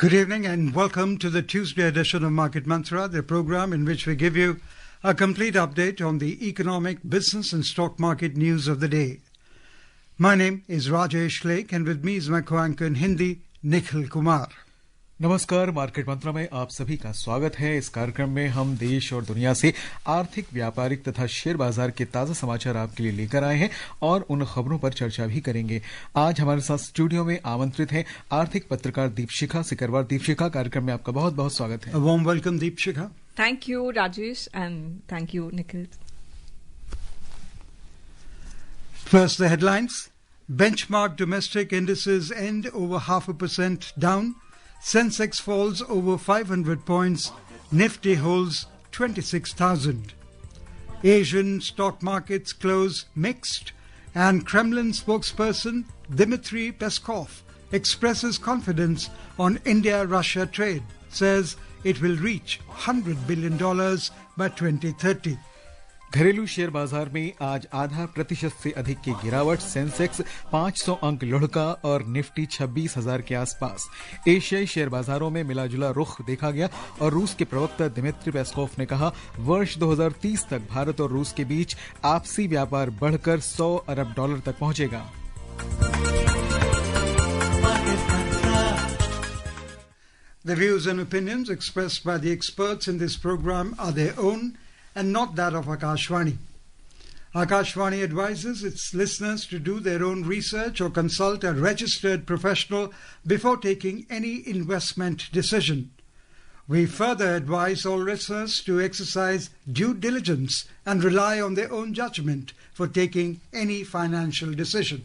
Good evening and welcome to the Tuesday edition of Market Mantra, the program in which we give you a complete update on the economic, business and stock market news of the day. My name is Rajesh Lake and with me is my co-anchor in Hindi, Nikhil Kumar. नमस्कार, market मंत्रा में आप सभी का स्वागत है। इस कार्यक्रम में हम देश और दुनिया से आर्थिक, व्यापारिक तथा शेयर बाजार के ताजा समाचार आपके लिए लेकर आए हैं और उन खबरों पर चर्चा भी करेंगे। आज हमारे साथ स्टूडियो में आमंत्रित हैं आर्थिक पत्रकार दीपशिखा सिकरवार। दीपशिखा, कार्यक्रम में आपका बहुत बहुत स्वागत है। A warm welcome, Deepshikha. Thank you, Rajesh, and thank you, Nikhil. First, the headlines. Benchmark domestic indices end over 0.5% down. Sensex falls over 500 points. Nifty holds 26,000. Asian stock markets close mixed. And Kremlin spokesperson Dmitry Peskov expresses confidence on India-Russia trade. Says it will reach $100 billion by 2030. घरेलू share बाजार में आज 0.5% से अधिक की गिरावट। Sensex 500 अंक लुढ़का और निफ्टी 26,000 के आसपास। एशियाई शेयर बाजारों में मिलाजुला रुख देखा गया और रूस के प्रवक्ता दिमित्री पेस्कोव ने कहा, वर्ष 2030 तक भारत और रूस के बीच आपसी व्यापार बढ़कर $100 अरब तक पहुंचेगा। The views and opinions expressed by the experts in this program are their own and not that of Akashvani. Akashvani advises its listeners to do their own research or consult a registered professional before taking any investment decision. We further advise all listeners to exercise due diligence and rely on their own judgment for taking any financial decision.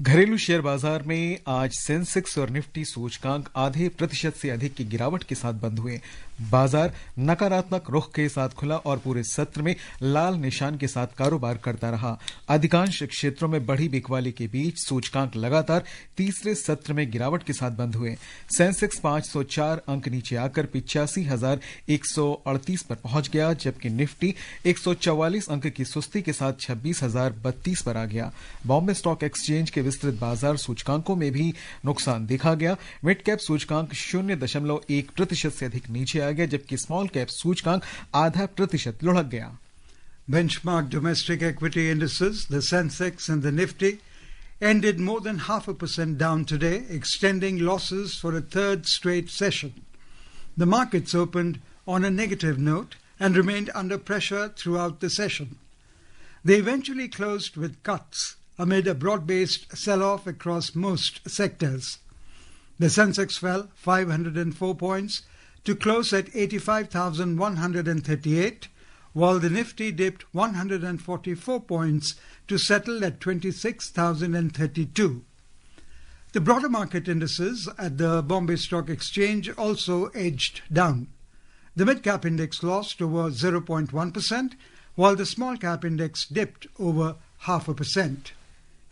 घरेलू share बाजार में आज Sensex और Nifty सूचकांक 0.5% से अधिक की गिरावट के साथ बंद हुए। बाजार नकारात्मक रुख के साथ खुला और पूरे सत्र में लाल निशान के साथ कारोबार करता रहा। अधिकांश क्षेत्रों में बढ़ी बिकवाली के बीच सूचकांक लगातार तीसरे सत्र में गिरावट के साथ बंद हुए। सेंसेक्स 504 अंक नीचे आकर 85,138 पर पहुंच गया, जबकि निफ्टी 144 अंक की सुस्ती के साथ 26,032 पर आ गया। बॉम्बे स्टॉक एक्सचेंज के विस्तृत बाजार सूचकांकों में भी नुकसान देखा गया। मिड कैप सूचकांक 0.1% से अधिक नीचे आ गया, जबकि स्मॉल कैप सूचकांक 0.5% लुढ़क गया। Benchmark domestic equity indices, the Sensex and the Nifty, ended more than 0.5% down today, extending losses for a third straight session. The markets opened on a negative note and remained under pressure throughout the session. They eventually closed with cuts amid a broad-based sell-off across most sectors. The Sensex fell 504 points to close at 85,138, while the Nifty dipped 144 points to settle at 26,032. The broader market indices at the Bombay Stock Exchange also edged down. The mid-cap index lost over 0.1%, while the small-cap index dipped over 0.5%.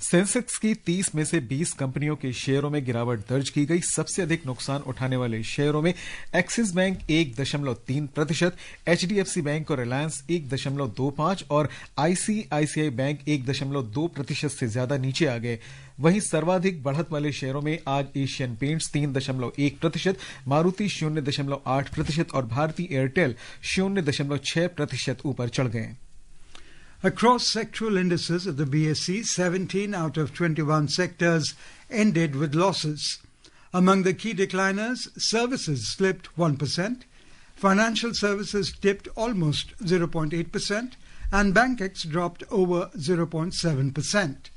Sensex की 30 में से 20 कंपनियों के शेयरों में गिरावट दर्ज की गई। सबसे अधिक नुकसान उठाने वाले शेयरों में एक्सिस बैंक 1.3%, एचडीएफसी बैंक और रिलायंस 1.25% और आईसीआईसीआई बैंक 1.2% से ज्यादा नीचे आ गए। वहीं सर्वाधिक बढ़त वाले शेयरों में आज एशियन पेंट्स 3.1%, मारुति 0.8% और भारती एयरटेल 0.6% ऊपर चढ़ गए। Across sectoral indices of the BSE, 17 out of 21 sectors ended with losses. Among the key decliners, services slipped 1%, financial services dipped almost 0.8%, and BankX dropped over 0.7%.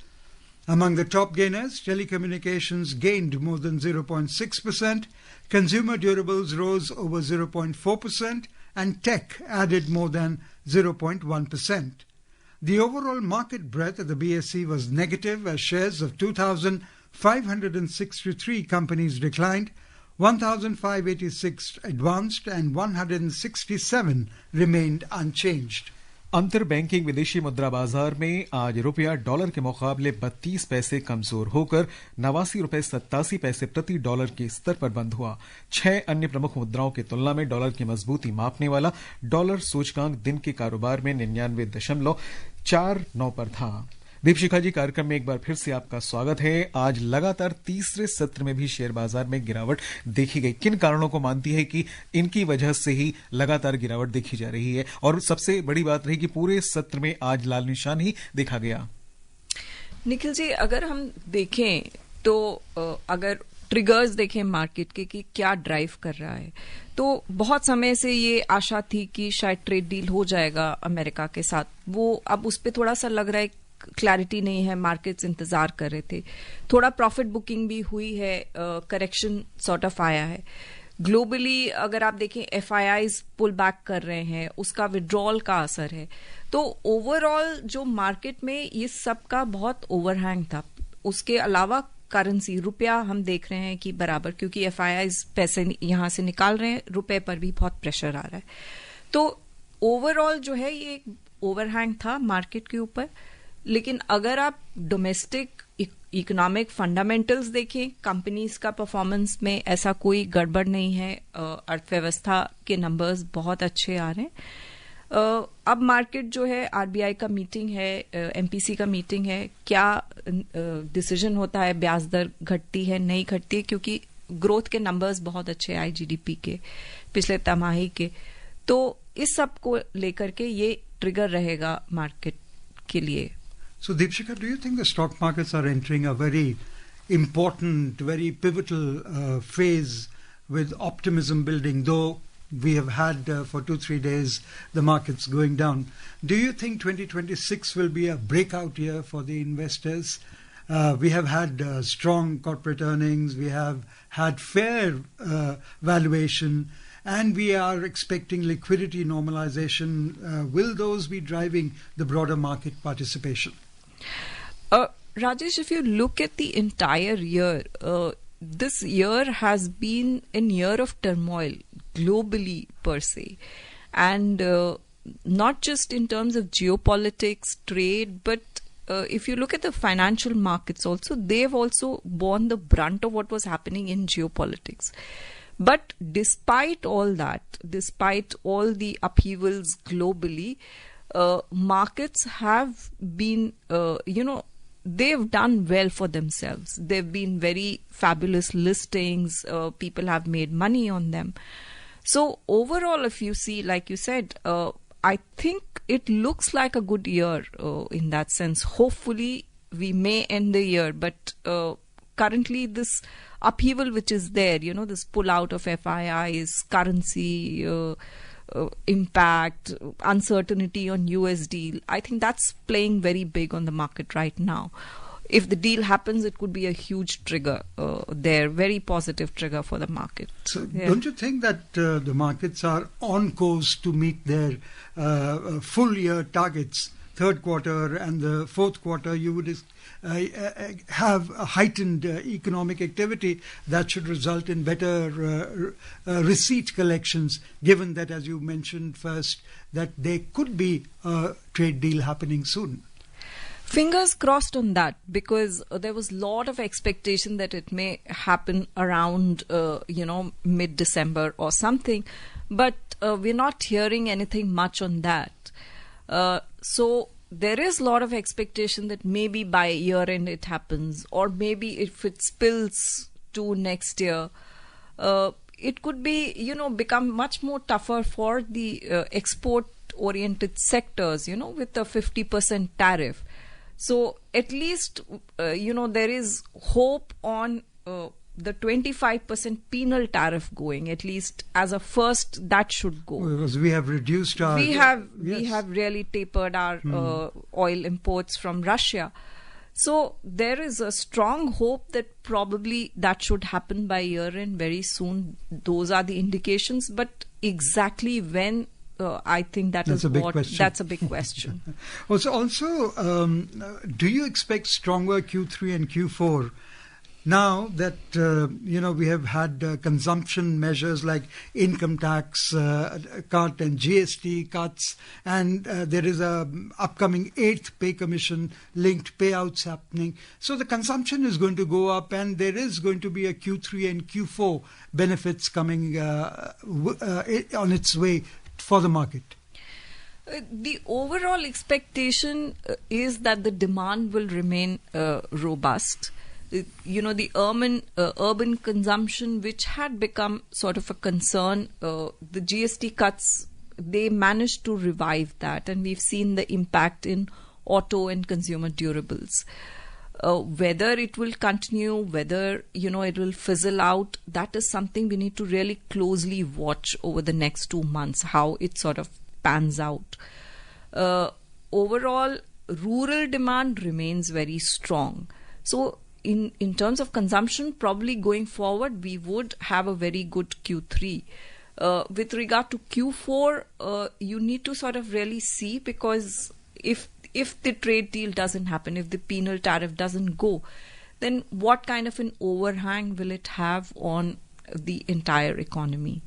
Among the top gainers, telecommunications gained more than 0.6%, consumer durables rose over 0.4%, and tech added more than 0.1%. The overall market breadth of the BSE was negative as shares of 2,563 companies declined, 1,586 advanced and 167 remained unchanged. अंतर banking विदेशी मुद्रा बाजार में आज रुपया dollar के मुकाबले 32 पैसे कमजोर होकर 89 रुपए 87 पैसे प्रति डॉलर के स्तर पर बंद हुआ। 6 अन्य प्रमुख मुद्राओं की तुलना में डॉलर की मजबूती मापने वाला डॉलर सूचकांक दिन के कारोबार में 99.49 पर था। दीपशिखा जी, कार्यक्रम में एक बार फिर से आपका स्वागत है। आज लगातार तीसरे सत्र में भी शेयर बाजार में गिरावट देखी गई। किन कारणों को मानती है कि इनकी वजह से ही लगातार गिरावट देखी जा रही है? और सबसे बड़ी बात रही कि पूरे सत्र में आज लाल निशान ही देखा गया। निखिल जी, अगर हम देखें तो अगर ट्रिगर्स देखें मार्केट के कि क्या ड्राइव कर रहा है, तो बहुत समय से ये आशा थी कि शायद ट्रेड डील हो जाएगा अमेरिका के साथ। वो अब उस पर थोड़ा सा लग रहा है क्लैरिटी नहीं है, मार्केट्स इंतजार कर रहे थे। थोड़ा प्रॉफिट बुकिंग भी हुई है, करेक्शन सॉर्ट ऑफ आया है। ग्लोबली अगर आप देखें एफआईआईज पुल बैक कर रहे हैं, उसका विड्रॉल का असर है। तो ओवरऑल जो मार्केट में ये सब का बहुत ओवरहैंग था। उसके अलावा करेंसी रुपया हम देख रहे हैं कि बराबर, क्योंकि एफआईआईज पैसे यहां से निकाल रहे हैं, रुपए पर भी बहुत प्रेशर आ रहा है। तो ओवरऑल जो है ये ओवरहैंग था मार्केट के ऊपर। लेकिन अगर आप डोमेस्टिक इकोनॉमिक फंडामेंटल्स देखें, कंपनीज का परफॉर्मेंस में ऐसा कोई गड़बड़ नहीं है। अर्थव्यवस्था के नंबर्स बहुत अच्छे आ रहे हैं। अब मार्केट जो है, आरबीआई का मीटिंग है, एमपीसी का मीटिंग है, क्या डिसीजन होता है, ब्याज दर घटती है नहीं घटती है, क्योंकि ग्रोथ के नंबर्स बहुत अच्छे आए जीडीपी के पिछले तिमाही के। तो इस सब को लेकर के ये ट्रिगर रहेगा मार्केट के लिए। So, Deepshika, do you think the stock markets are entering a very important, very pivotal phase with optimism building, though we have had for 2-3 days the markets going down? Do you think 2026 will be a breakout year for the investors? We have had strong corporate earnings, we have had fair valuation, and we are expecting liquidity normalization. Will those be driving the broader market participation? Rajesh, if you look at the entire year, this year has been a year of turmoil globally per se, and not just in terms of geopolitics, trade, but if you look at the financial markets also, they've also borne the brunt of what was happening in geopolitics. But despite all that, despite all the upheavals globally, markets have been, they've done well for themselves. They've been very fabulous listings. People have made money on them. So overall, if you see, like you said, I think it looks like a good year in that sense. Hopefully, we may end the year, but currently this upheaval which is there, this pull out of FIIs, currency, impact, uncertainty on USD, I think that's playing very big on the market right now. If the deal happens, it could be a huge trigger there, very positive trigger for the market. So don't you think that the markets are on course to meet their full year targets? Third quarter and the fourth quarter, you would have a heightened economic activity that should result in better receipt collections, given that, as you mentioned first, that there could be a trade deal happening soon. Fingers crossed on that, because there was a lot of expectation that it may happen around, mid-December or something, but we're not hearing anything much on that. So there is a lot of expectation that maybe by year end it happens, or maybe if it spills to next year, it could be, become much more tougher for the export-oriented sectors, with the 50% tariff. So at least, there is hope on the 25% penal tariff going, at least as a first, that should go. Because we have reduced our... We have really tapered our oil imports from Russia. So there is a strong hope that probably that should happen by year end very soon. Those are the indications, but exactly when, I think that's a big question. Also, do you expect stronger Q3 and Q4? Now that, we have had consumption measures like income tax cut and GST cuts, and there is a upcoming 8th pay commission linked payouts happening. So the consumption is going to go up, and there is going to be a Q3 and Q4 benefits coming on its way for the market. The overall expectation is that the demand will remain robust. The urban consumption, which had become sort of a concern, the GST cuts, they managed to revive that, and we've seen the impact in auto and consumer durables. Whether it will continue, whether it will fizzle out, that is something we need to really closely watch over the next 2 months, how it sort of pans out. Overall, rural demand remains very strong. So in terms of consumption, probably going forward, we would have a very good Q3. With regard to Q4, you need to sort of really see, because if the trade deal doesn't happen, if the penal tariff doesn't go, then what kind of an overhang will it have on the entire economy?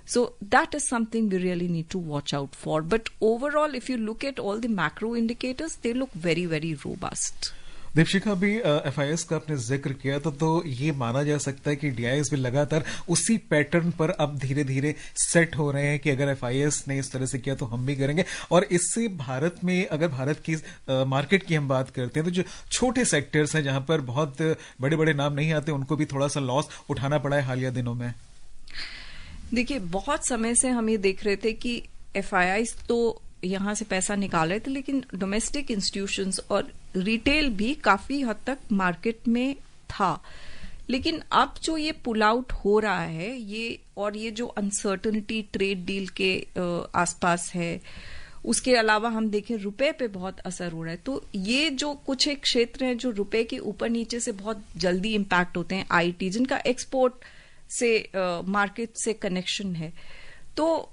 So that is something we really need to watch out for. But overall, if you look at all the macro indicators, they look very, very robust. Deepshikha, भी FIS का आपने जिक्र किया तो ये माना जा सकता है कि DIIs भी लगातार उसी पैटर्न पर अब धीरे धीरे सेट हो रहे हैं कि अगर FIS ने इस तरह से किया तो हम भी करेंगे। और इससे भारत में, अगर भारत की मार्केट की हम बात करते हैं, तो जो छोटे सेक्टर्स हैं जहां पर बहुत बड़े बड़े नाम नहीं आते, उनको भी थोड़ा सा लॉस उठाना पड़ा है हालिया दिनों में। देखिए, बहुत समय से हम ये देख रहे थे कि FIIs तो यहाँ से पैसा निकाल रहे थे, लेकिन डोमेस्टिक इंस्टीट्यूशंस और रिटेल भी काफी हद तक मार्केट में था। लेकिन अब जो ये पुल आउट हो रहा है, ये जो अनसर्टनिटी ट्रेड डील के आसपास है, उसके अलावा हम देखें रुपए पे बहुत असर हो रहा है। तो ये जो कुछ एक क्षेत्र हैं जो रुपए के ऊपर नीचे से बहुत जल्दी इम्पैक्ट होते हैं, IT, जिनका एक्सपोर्ट से मार्केट से कनेक्शन है, तो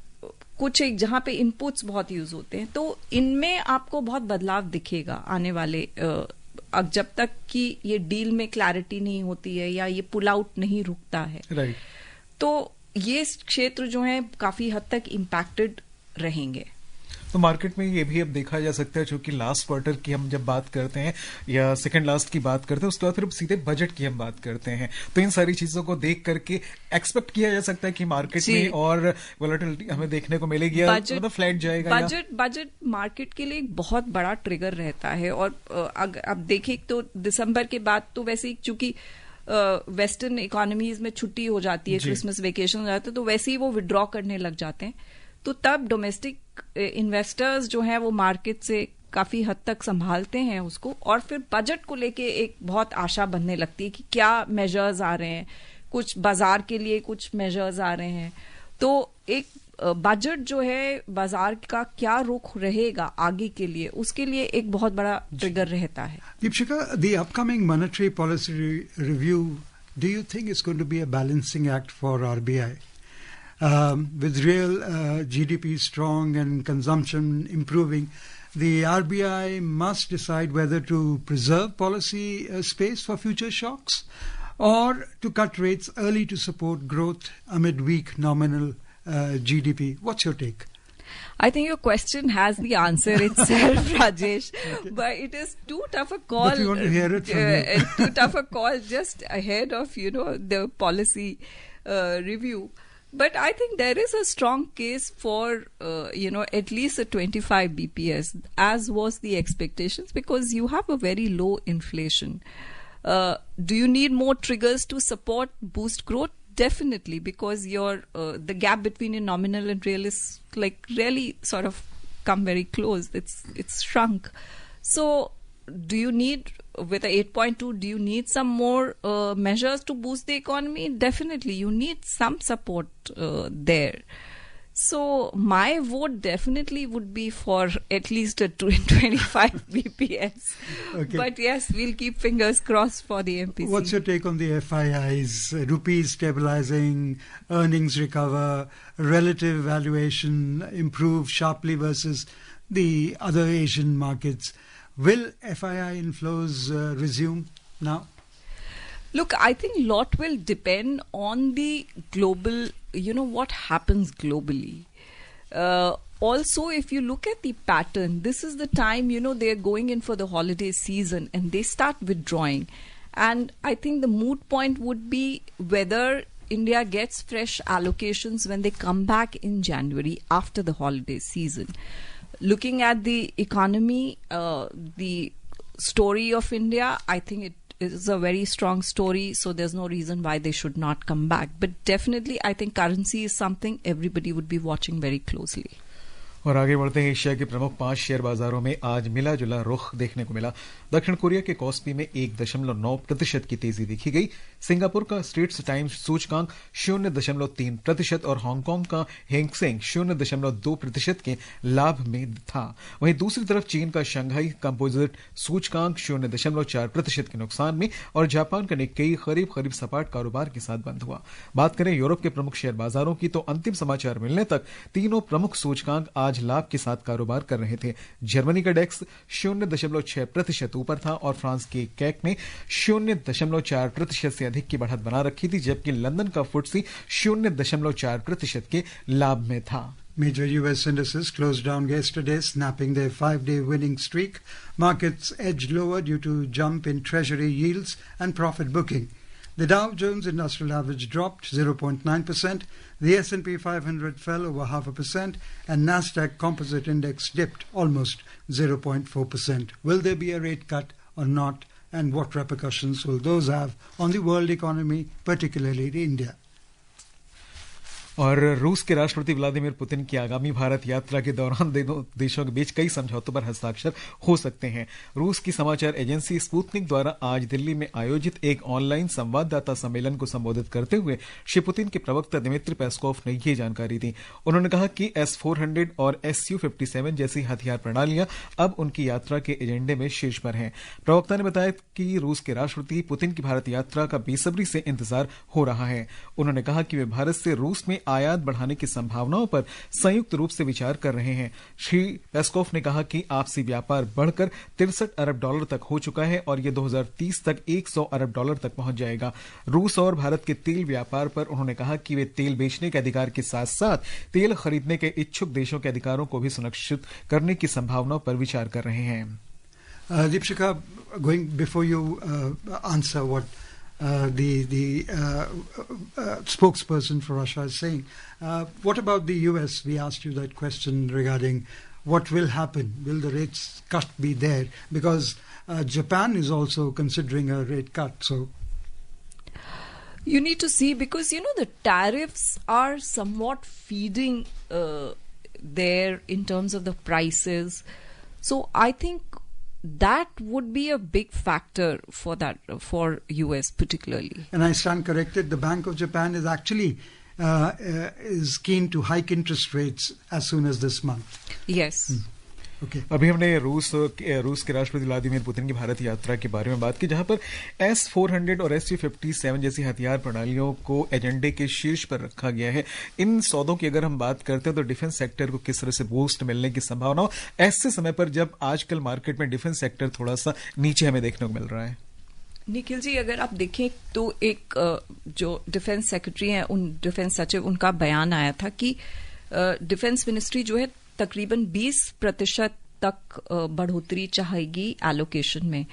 कुछ एक जहां पे इनपुट्स बहुत यूज होते हैं, तो इनमें आपको बहुत बदलाव दिखेगा आने वाले, जब तक कि ये डील में क्लैरिटी नहीं होती है या ये पुल आउट नहीं रुकता है। राइट। तो ये क्षेत्र जो है काफी हद तक इम्पैक्टेड रहेंगे। तो मार्केट में ये भी अब देखा जा सकता है, क्योंकि लास्ट क्वार्टर की हम जब बात करते हैं या सेकंड लास्ट की बात करते हैं, उसके बाद फिर सीधे बजट की हम बात करते हैं, तो इन सारी चीजों को देख करके एक्सपेक्ट किया जा सकता है कि मार्केट में और वोलेटिलिटी हमें देखने को मिलेगी, मतलब फ्लैट जाएगा। बजट मार्केट के लिए एक बहुत बड़ा ट्रिगर रहता है। और अब देखें तो दिसंबर के बाद तो वैसे ही, चूंकि वेस्टर्न इकोनॉमीज में छुट्टी हो जाती है, क्रिसमस वेकेशन हो जाता है, तो वैसे ही वो विड्रॉ करने लग जाते हैं। तो तब डोमेस्टिक इन्वेस्टर्स जो हैं वो मार्केट से काफी हद तक संभालते हैं उसको, और फिर बजट को लेके एक बहुत आशा बनने लगती है कि क्या मेजर्स आ रहे हैं, कुछ बाजार के लिए कुछ मेजर्स आ रहे हैं। तो एक बजट जो है, बाजार का क्या रुख रहेगा आगे के लिए, उसके लिए एक बहुत बड़ा ट्रिगर रहता है। Deepshikha, the upcoming monetary policy review, do you think it's going to be a balancing act for RBI? With real GDP strong and consumption improving, the RBI must decide whether to preserve policy space for future shocks or to cut rates early to support growth amid weak nominal GDP. What's your take? I think your question has the answer itself, Rajesh. Okay. But it is too tough a call. But we want to hear it from you. Too tough a call just ahead of, the policy review. But I think there is a strong case for, at least a 25 BPS, as was the expectations, because you have a very low inflation. Do you need more triggers to support, boost growth? Definitely, because the gap between your nominal and real is like really sort of come very close. It's shrunk. So do you need, with a 8.2, do you need some more measures to boost the economy? Definitely, you need some support there. So my vote definitely would be for at least a 25 BPS. Okay. But yes, we'll keep fingers crossed for the MPC. What's your take on the FIIs? Rupees stabilizing, earnings recover, relative valuation improve sharply versus the other Asian markets. Will FII inflows resume now? Look, I think a lot will depend on the global, what happens globally. Also, if you look at the pattern, this is the time, they're going in for the holiday season and they start withdrawing. And I think the moot point would be whether India gets fresh allocations when they come back in January after the holiday season. looking at the economy, the story of India, I think it is a very strong story, so there's no reason why they should not come back. But definitely, I think currency is something everybody would be watching very closely. और आगे बढ़ते हैं। Asia के प्रमुख 5 share बाजारों में आज मिला जुला रुख देखने को मिला। दक्षिण कोरिया के कॉस्पी में 1.9% की तेजी देखी गई। सिंगापुर का स्ट्रेट्स टाइम्स सूचकांक 0.3% और हांगकांग का हैंगसेंग 0.2% के लाभ में था। वहीं दूसरी तरफ चीन का शंघाई कंपोजिट सूचकांक 0.4% के नुकसान में और जापान का निक्केई करीब सपाट कारोबार के साथ बंद हुआ। बात करें यूरोप के प्रमुख शेयर बाजारों की तो अंतिम समाचार मिलने तक तीनों प्रमुख सूचकांक आज लाभ के साथ कारोबार कर रहे थे। जर्मनी का डेक्स 0.6% ऊपर था और फ्रांस के कैक ने 0.4% से अधिक की बढ़त बना रखी थी, जबकि लंदन का फुट्सी 0.4% के लाभ में था। Major US indices closed down yesterday, snapping their 5-day winning streak. Markets edged lower due to jump in treasury yields and profit booking. The Dow Jones Industrial Average dropped 0.9%, the S&P 500 fell over 0.5%, and Nasdaq Composite Index dipped almost 0.4%. Will there be a rate cut or not, and what repercussions will those have on the world economy, particularly India? और रूस के राष्ट्रपति Vladimir Putin की आगामी भारत यात्रा के दौरान दोनों देशों के बीच कई समझौतों पर हस्ताक्षर हो सकते हैं। रूस की समाचार एजेंसी स्पुतनिक द्वारा आज दिल्ली में आयोजित एक ऑनलाइन संवाददाता सम्मेलन को संबोधित करते हुए श्री पुतिन के प्रवक्ता दिमित्री पेस्कोव ने यह जानकारी दी। उन्होंने कहा कि S-400 और Su-57 जैसी हथियार प्रणालियां अब उनकी यात्रा के एजेंडे में शीर्ष पर हैं। प्रवक्ता ने बताया कि रूस के राष्ट्रपति पुतिन की भारत यात्रा का बेसब्री से इंतजार हो रहा है। उन्होंने कहा कि वे भारत से रूस में आयात बढ़ाने की संभावनाओं पर संयुक्त रूप से विचार कर रहे हैं। श्री पेस्कोव ने कहा कि आपसी व्यापार बढ़कर $63 अरब तक हो चुका है और यह 2030 तक $100 अरब तक पहुंच जाएगा। रूस और भारत के तेल व्यापार पर उन्होंने कहा कि वे तेल बेचने के अधिकार के साथ साथ तेल खरीदने के इच्छुक देशों के अधिकारों को भी सुनिश्चित करने की संभावनाओं पर विचार कर रहे हैं। Deepshika, going before you answer what the spokesperson for Russia is saying. What about the US? We asked you that question regarding what will happen. Will the rates cut be there? Because Japan is also considering a rate cut. So you need to see, because the tariffs are somewhat feeding there in terms of the prices. So I think that would be a big factor for US particularly. And I stand corrected. The Bank of Japan is actually is keen to hike interest rates as soon as this month. Yes. Okay. अभी हमने रूस के राष्ट्रपति Vladimir Putin की भारत यात्रा के बारे में बात की, जहां पर S-400 और Su-57 जैसी हथियार प्रणालियों को एजेंडे के शीर्ष पर रखा गया है। इन सौदों की अगर हम बात करते हैं तो डिफेंस सेक्टर को किस तरह से बूस्ट मिलने की संभावना हो, ऐसे समय पर जब आजकल मार्केट में डिफेंस सेक्टर थोड़ा सा नीचे हमें देखने को मिल रहा है। निखिल जी, अगर आप देखें तो एक जो डिफेंस सेक्रेटरी हैं, उन डिफेंस सचिव, उनका बयान आया था कि डिफेंस मिनिस्ट्री जो है तकरीबन 20% तक बढ़ोतरी चाहेगी एलोकेशन में,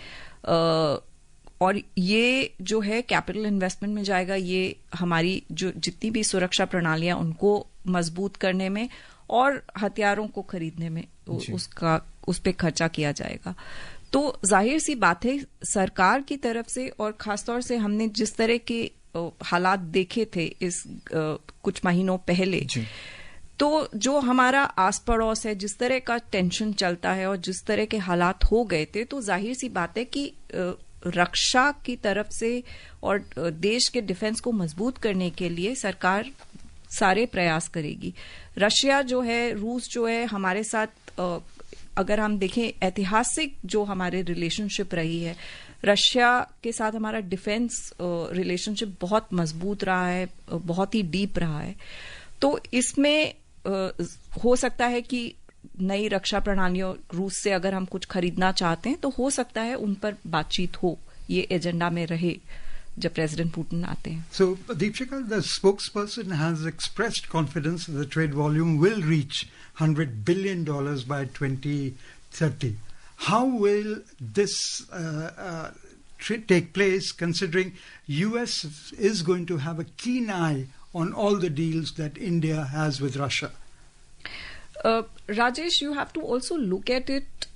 और ये जो है कैपिटल इन्वेस्टमेंट में जाएगा। ये हमारी जो जितनी भी सुरक्षा प्रणालियां उनको मजबूत करने में और हथियारों को खरीदने में उस पे खर्चा किया जाएगा। तो जाहिर सी बात है सरकार की तरफ से, और खासतौर से हमने जिस तरह के हालात देखे थे इस कुछ महीनों पहले, तो जो हमारा आस पड़ोस है, जिस तरह का टेंशन चलता है और जिस तरह के हालात हो गए थे, तो जाहिर सी बात है कि रक्षा की तरफ से और देश के डिफेंस को मजबूत करने के लिए सरकार सारे प्रयास करेगी। रशिया जो है, रूस जो है, हमारे साथ अगर हम देखें ऐतिहासिक जो हमारे रिलेशनशिप रही है, रशिया के साथ हमारा डिफेंस रिलेशनशिप बहुत मजबूत रहा है, बहुत ही डीप रहा है। तो इसमें हो सकता है कि नई रक्षा प्रणालियों रूस से अगर हम कुछ खरीदना चाहते हैं तो हो सकता है उन पर बातचीत हो, ये एजेंडा में रहे जब प्रेसिडेंट पुतिन आते हैं। So, Deepshika, the spokesperson has expressed confidence that the trade volume will reach $100 billion by 2030. How will this take place, considering US is going to have a keen eye on all the deals that India has with Russia? Rajesh, you have to also look at it.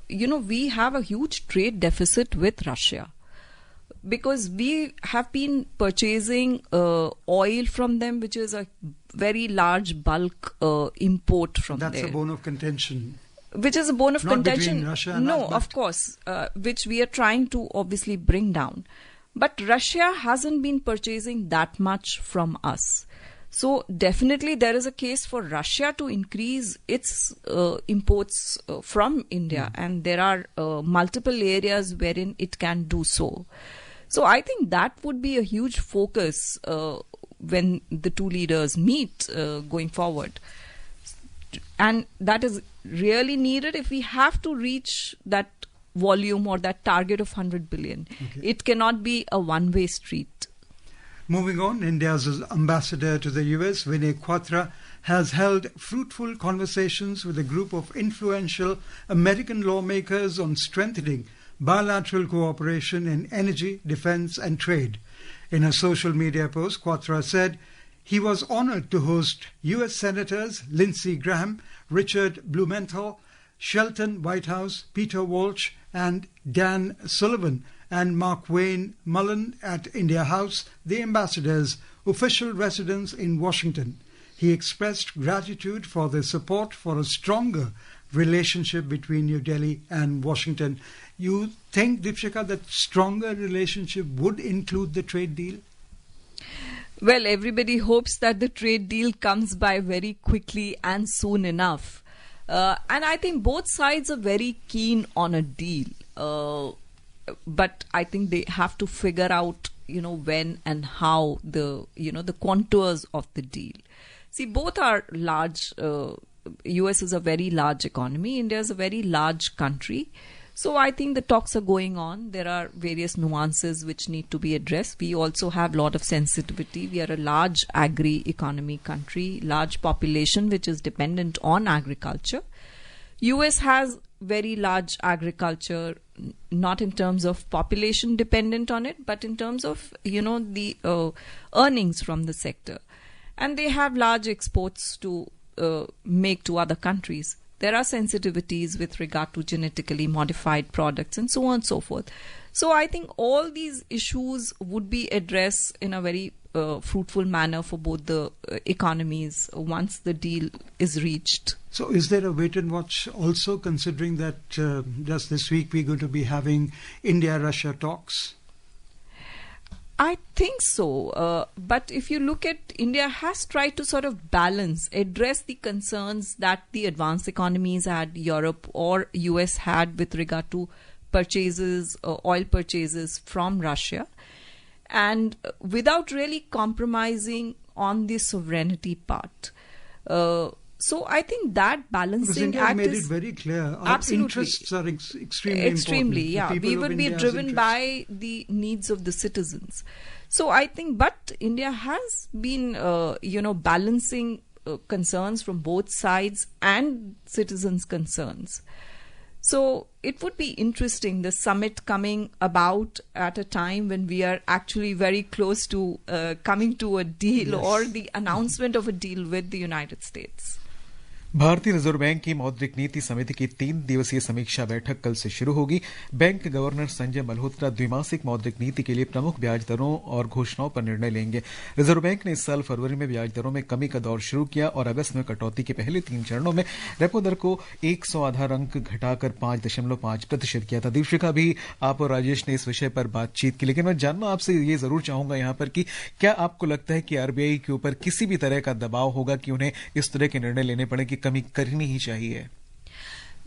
We have a huge trade deficit with Russia because we have been purchasing oil from them, which is a very large bulk import from there. That's a bone of contention. Which is a bone of Not contention. between Russia and no, us, but of course, which we are trying to obviously bring down. But Russia hasn't been purchasing that much from us. So definitely there is a case for Russia to increase its imports from India, and there are multiple areas wherein it can do so. So I think that would be a huge focus when the two leaders meet going forward. And that is really needed if we have to reach that volume or that target of 100 billion. Okay. It cannot be a one-way street. Moving on, India's ambassador to the US, Vinay Quatra, has held fruitful conversations with a group of influential American lawmakers on strengthening bilateral cooperation in energy, defense and trade. In a social media post, Quatra said he was honored to host US Senators Lindsey Graham, Richard Blumenthal, Shelton Whitehouse, Peter Walsh and Dan Sullivan and Mark Wayne Mullen at India House, the ambassador's official residence in Washington. He expressed gratitude for their support for a stronger relationship between New Delhi and Washington. You think, Deepshika, that stronger relationship would include the trade deal? Well, everybody hopes that the trade deal comes by very quickly and soon enough. And I think both sides are very keen on a deal. But I think they have to figure out, when and how the contours of the deal. See, both are large. US is a very large economy. India is a very large country. So I think the talks are going on. There are various nuances which need to be addressed. We also have a lot of sensitivity. We are a large agri-economy country, large population which is dependent on agriculture. US has very large agriculture, not in terms of population dependent on it, but in terms of, the earnings from the sector. And they have large exports to make to other countries. There are sensitivities with regard to genetically modified products and so on and so forth. So I think all these issues would be addressed in a very fruitful manner for both the economies once the deal is reached. So is there a wait and watch also, considering that just this week we're going to be having India-Russia talks? I think so. But if you look at India has tried to sort of address the concerns that the advanced economies had, Europe or US had with regard to purchases, oil purchases from Russia, and without really compromising on the sovereignty part. So I think that balancing act made it very clear. Our absolutely interests are extremely important. Yeah. We would be driven by the needs of the citizens. So I think, but India has been, balancing concerns from both sides and citizens' concerns. So it would be interesting, the summit coming about at a time when we are actually very close to coming to a deal, yes, or the announcement of a deal with the United States. भारतीय reserve bank की मौद्रिक नीति समिति की 3 दिवसीय समीक्षा बैठक कल से शुरू होगी। बैंक गवर्नर संजय मल्होत्रा द्विमासिक मौद्रिक नीति के लिए प्रमुख ब्याज दरों और घोषणाओं पर निर्णय लेंगे। रिजर्व बैंक ने इस साल फरवरी में ब्याज दरों में कमी का दौर शुरू किया और अगस्त में कटौती के पहले 3 चरणों में रेपो दर को 100 आधार अंक घटाकर 5.5% किया था। दीपिका भी आप और राजेश ने इस विषय पर बातचीत की, लेकिन मैं जानना आपसे ये जरूर चाहूंगा यहाँ पर कि क्या आपको लगता है कि आरबीआई के ऊपर किसी भी तरह का दबाव होगा कि उन्हें इस तरह के निर्णय लेने पड़े कि कमी करनी ही चाहिए?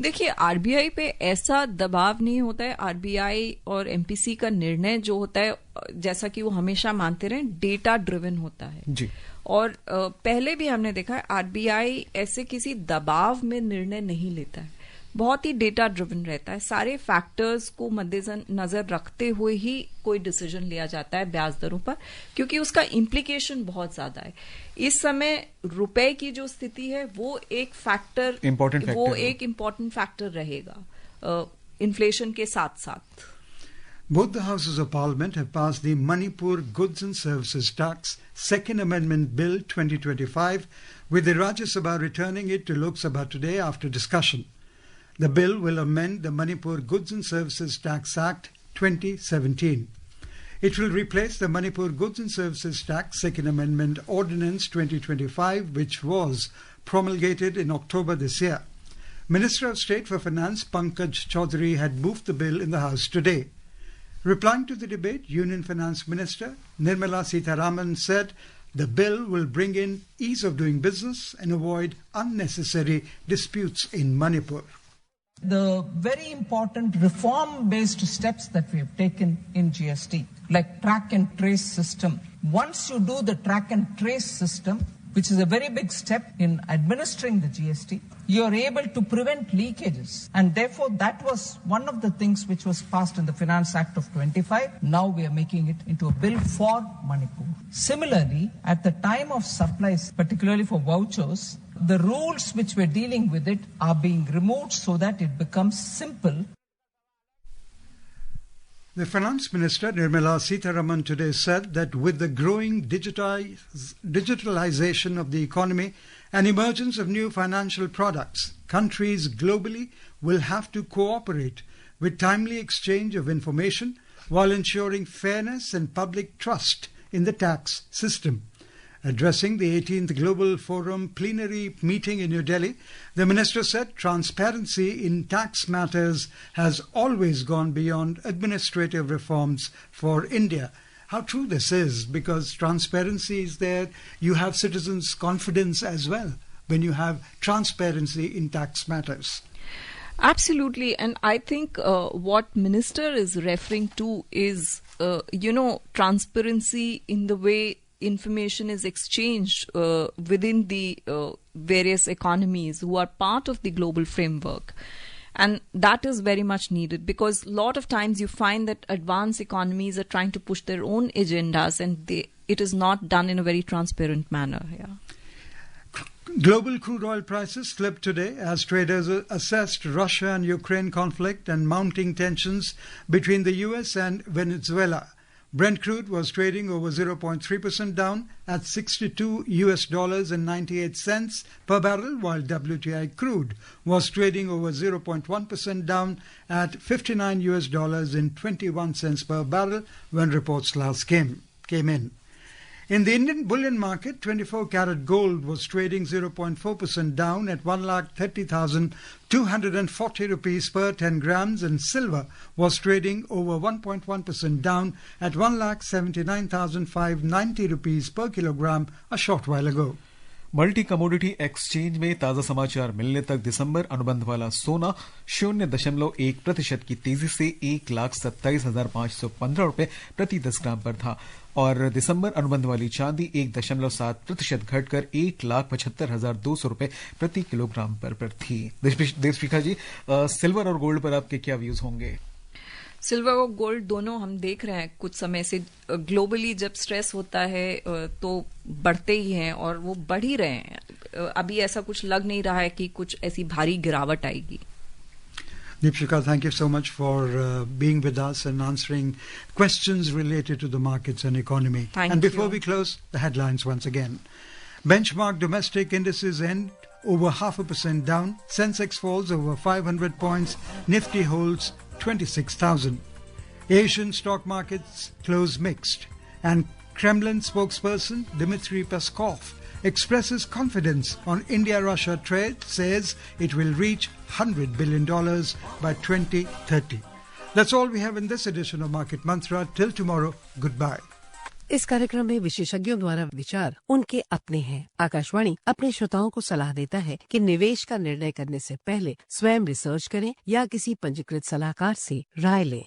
देखिए, आरबीआई पे ऐसा दबाव नहीं होता है। आरबीआई और एमपीसी का निर्णय जो होता है, जैसा कि वो हमेशा मानते रहे, डेटा ड्रिवन होता है जी। और पहले भी हमने देखा है आरबीआई ऐसे किसी दबाव में निर्णय नहीं लेता है, बहुत ही डेटा ड्रिवन रहता है। सारे फैक्टर्स को मद्देनजर रखते हुए ही कोई डिसीजन लिया जाता है ब्याज दरों पर, क्योंकि उसका इम्प्लीकेशन बहुत ज्यादा है। इस समय रुपए की जो स्थिति है वो एक इम्पोर्टेंट फैक्टर रहेगा इन्फ्लेशन के साथ साथ। Both the Houses of Parliament have passed the Manipur Goods and Services Tax Second Amendment Bill 2025, with the Rajya Sabha returning it to Lok Sabha today after discussion. The bill will amend the Manipur Goods and Services Tax Act 2017. It will replace the Manipur Goods and Services Tax Second Amendment Ordinance 2025, which was promulgated in October this year. Minister of State for Finance Pankaj Chaudhary had moved the bill in the House today. Replying to the debate, Union Finance Minister Nirmala Sitharaman said the bill will bring in ease of doing business and avoid unnecessary disputes in Manipur. The very important reform-based steps that we have taken in GST, like track and trace system. Once you do the track and trace system, which is a very big step in administering the GST, you are able to prevent leakages. And therefore, that was one of the things which was passed in the Finance Act of 25. Now we are making it into a bill for Manipur. Similarly, at the time of supplies, particularly for vouchers, the rules which were dealing with it are being removed so that it becomes simple. The Finance Minister Nirmala Sitharaman today said that with the growing digitalization of the economy and emergence of new financial products, countries globally will have to cooperate with timely exchange of information while ensuring fairness and public trust in the tax system. Addressing the 18th Global Forum plenary meeting in New Delhi, the minister said transparency in tax matters has always gone beyond administrative reforms for India. How true this is, because transparency is there, you have citizens' confidence as well when you have transparency in tax matters. Absolutely, and I think what minister is referring to is, transparency in the way information is exchanged within the various economies who are part of the global framework. And that is very much needed, because a lot of times you find that advanced economies are trying to push their own agendas, and it is not done in a very transparent manner. Yeah. Global crude oil prices slipped today as traders assessed Russia and Ukraine conflict and mounting tensions between the US and Venezuela. Brent crude was trading over 0.3% down at $62.98 per barrel, while WTI crude was trading over 0.1% down at $59.21 per barrel when reports last came in. In the Indian bullion market, 24-karat gold was trading 0.4% down at 1,30,240 rupees per 10 grams, and silver was trading over 1.1% down at 1,79,590 rupees per kilogram a short while ago. Multi commodity exchange में ताजा समाचार मिलने तक दिसंबर अनुबंध वाला सोना 0.1% की तेजी से 1,27,515 रुपए प्रति 10 ग्राम पर था, और दिसंबर अनुबंध वाली चांदी 1.7% घटकर 1,75,200 रुपए प्रति किलोग्राम पर थी। देवशिखा जी, सिल्वर और गोल्ड पर आपके क्या व्यूज होंगे? सिल्वर और गोल्ड दोनों हम देख रहे हैं कुछ समय से ग्लोबली जब स्ट्रेस होता है तो बढ़ते ही हैं, और वो बढ़ ही रहे हैं। अभी ऐसा कुछ लग नहीं रहा है कि कुछ ऐसी भारी गिरावट आएगी। Deepshika, thank you so much for being with us and answering questions related to the markets and economy. And before we close, the headlines once again. Benchmark domestic indices end over 0.5% down. Sensex falls over 500 points. Nifty holds 26,000. Asian stock markets close mixed. And Kremlin spokesperson Dmitry Peskov expresses confidence on India-Russia trade, says it will reach $100 billion by 2030. That's all we have in this edition of Market Mantra. Till tomorrow, goodbye. इस कार्यक्रम में विशेषज्ञों द्वारा विचार उनके अपने हैं। आकाशवाणी अपने श्रोताओं को सलाह देता है कि निवेश का निर्णय करने से पहले स्वयं रिसर्च करें या किसी पंजीकृत सलाहकार से राय लें।